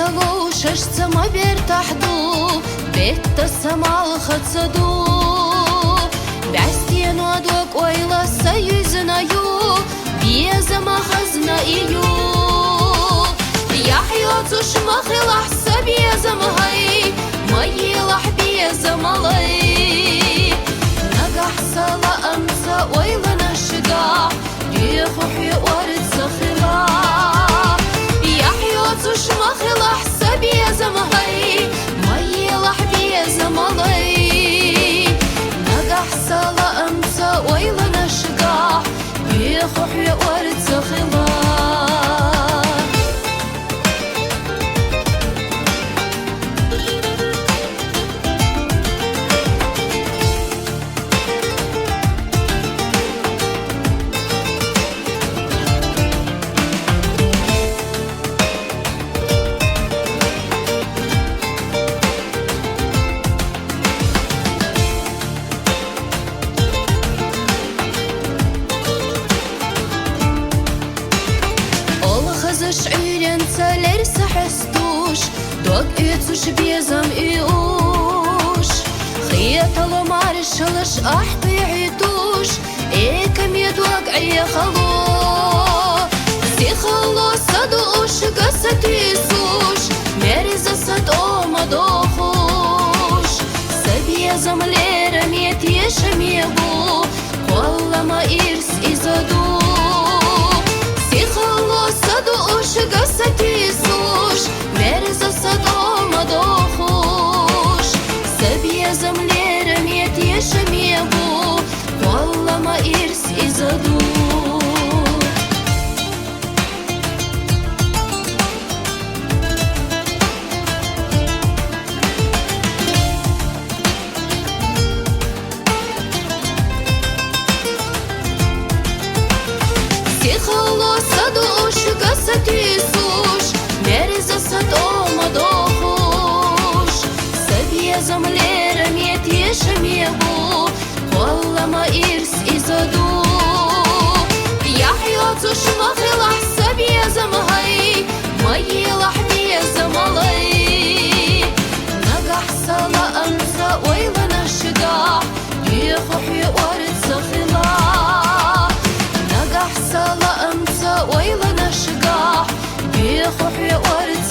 طلو شش ما بيرتحدو بيت السما ختصدو بعستين ودوك ويلا سيزنا يو بيزا ما خزنا إيو يحيو تشما خلح سبيزا مهي ما يلح بيزا ملي نقح سلا أمسا ويلا نشقا ريخو حي ورد سخلا يحيو تشما خلح سبيزا مهي ما يلح بيزا ملي نقح سلا أمسا ويلا نشقا ريخو حي ورد سخلا شعيرين تلير سحستوش دوك إيتوش بيزم إيوش خيط المارش لش أحبي عيدوش إيكم يدوك عي خلو زي خلو صدوش قصتيسوش مرزا صدو مدوخوش سبيزم ليرم يتيشم يبو كل ما إرس إزادو صدوش قصتيسوش مرزا صدو مدوخوش سبيزم ليرم يتيشم يبو والله ما إرس إزادو صدوش قصتيسوش مرزا صدو مدوخوش سبيزم ليرم يتيشم يبو والله ما إرس إزادو يحيو تشما خلح سبيزم هاي ما يلح بيزم علي نقح سلا أنسا ويلا نشقا يخو حي ورد سخلا نقح سلا أنسا ويلا نشقا بيخو حي ورد